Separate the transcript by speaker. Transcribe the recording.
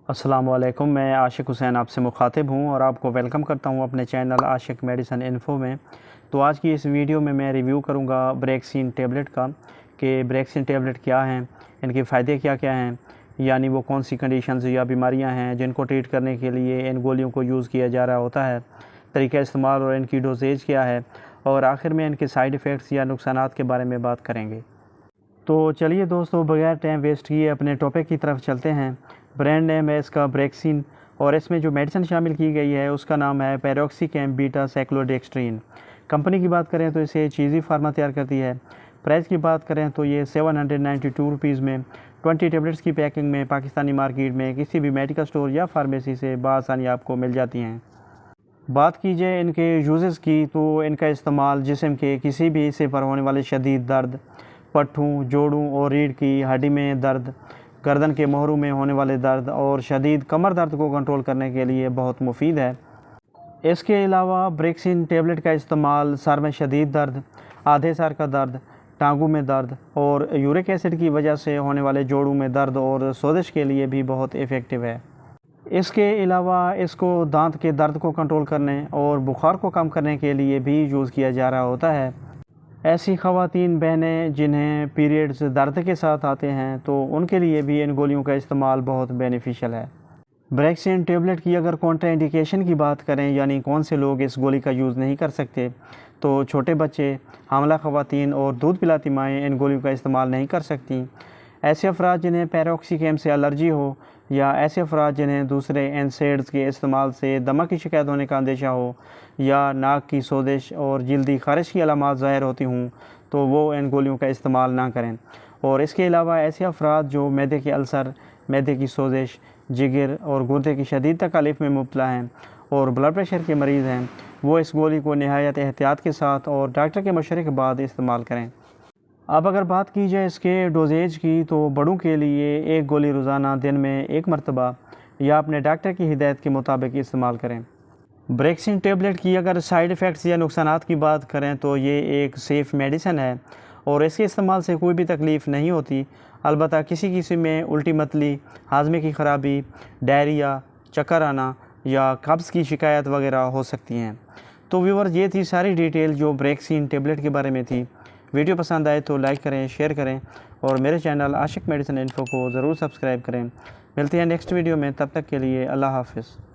Speaker 1: अस्सलाम वालेकुम। मैं आशिक हुसैन आपसे मुखातिब हूँ और आपको वेलकम करता हूँ अपने चैनल आशिक मेडिसिन इन्फो में। तो आज की इस वीडियो में मैं रिव्यू करूँगा ब्रेक्सिन टेबलेट का कि ब्रेक्सिन टेबलेट क्या हैं, इनके फ़ायदे क्या क्या हैं, यानी वो कौन सी कंडीशंस या बीमारियाँ हैं जिनको ट्रीट करने के लिए इन गोलियों को यूज़ किया जा रहा होता है, तरीका इस्तेमाल और इनकी डोजेज क्या है, और आखिर में इनके साइड इफ़ेक्ट्स या नुकसानात के बारे में बात करेंगे। तो चलिए दोस्तों, बगैर टाइम वेस्ट किए अपने टॉपिक की तरफ चलते हैं। ब्रांड नेम है इसका ब्रेक्सिन और इसमें जो मेडिसिन शामिल की गई है उसका नाम है पैरोक्सिकैम बीटा साइक्लोडेक्स्ट्रीन। कंपनी की बात करें तो इसे चीज़ी फार्मा तैयार करती है। प्राइस की बात करें तो ये 792 रुपीज़ में 20 टेबलेट्स की पैकिंग में पाकिस्तानी मार्केट में किसी भी मेडिकल स्टोर या फार्मेसी से बआसानी आपको मिल जाती हैं। बात की जाए इनके यूजेस की तो इनका इस्तेमाल जिस्म के किसी भी हिस्से पर होने वाले शदीद दर्द, पट्ठों, जोड़ों और रीढ़ की हड्डी में दर्द, गर्दन के मोहरू में होने वाले दर्द और शदीद कमर दर्द को कंट्रोल करने के लिए बहुत मुफीद है। इसके अलावा ब्रेक्सिन टेबलेट का इस्तेमाल सर में शदीद दर्द, आधे सर का दर्द, टांगों में दर्द और यूरिक एसिड की वजह से होने वाले जोड़ों में दर्द और सोजिश के लिए भी बहुत इफ़ेक्टिव है। इसके अलावा इसको दांत के दर्द को कंट्रोल करने और बुखार को कम करने के लिए भी यूज़ किया जा रहा होता है। ऐसी ख़वातीन बहनें जिन्हें पीरियड्स दर्द के साथ आते हैं तो उनके लिए भी इन गोलियों का इस्तेमाल बहुत बेनिफिशियल है। ब्रेक्सिन टेबलेट की अगर कॉन्ट्राइंडिकेशन की बात करें, यानी कौन से लोग इस गोली का यूज़ नहीं कर सकते, तो छोटे बच्चे, हामला ख़वातीन और दूध पिलाती माएँ इन गोलियों का इस्तेमाल नहीं कर सकती। ऐसे अफराद जिन्हें पैरोक्सिकैम से एलर्जी हो या ऐसे अफराद जिन्हें दूसरे एनसेड्स के इस्तेमाल से दमा की शिकायत होने का अंदेशा हो या नाक की सोजिश और जल्दी ख़ारिश की अलामात ज़ाहिर होती हूँ तो वो इन गोलियों का इस्तेमाल ना करें। और इसके अलावा ऐसे अफराद जो मैदे के अल्सर, मैदे की सोजिश, जिगर और गुर्दे की शदीद तकलीफ़ में मुब्तला हैं और ब्लड प्रेशर के मरीज़ हैं, वो इस गोली को नहायत एहतियात के साथ और डॉक्टर के मशवरे के बाद इस्तेमाल करें। अब अगर बात की जाए इसके डोजेज की तो बड़ों के लिए एक गोली रोज़ाना दिन में एक मरतबा या अपने डॉक्टर की हिदायत के मुताबिक इस्तेमाल करें। ब्रेक्सिन टेबलेट की अगर साइड इफ़ेक्ट्स या नुकसानात की बात करें तो ये एक सेफ़ मेडिसिन है और इसके इस्तेमाल से कोई भी तकलीफ़ नहीं होती। अलबत्ता किसी किसी में उल्टी मतली, हाजमे की ख़राबी, डायरिया, चक्कर आना या कब्ज़ की शिकायत वगैरह हो सकती हैं। तो व्यूअर्स, ये थी सारी डिटेल जो ब्रेक्सिन टेबलेट के बारे में थी। वीडियो पसंद आए तो लाइक करें, शेयर करें और मेरे चैनल आशिक मेडिसिन इन्फो को ज़रूर सब्सक्राइब करें। मिलते हैं नेक्स्ट वीडियो में, तब तक के लिए अल्लाह हाफ़िज़।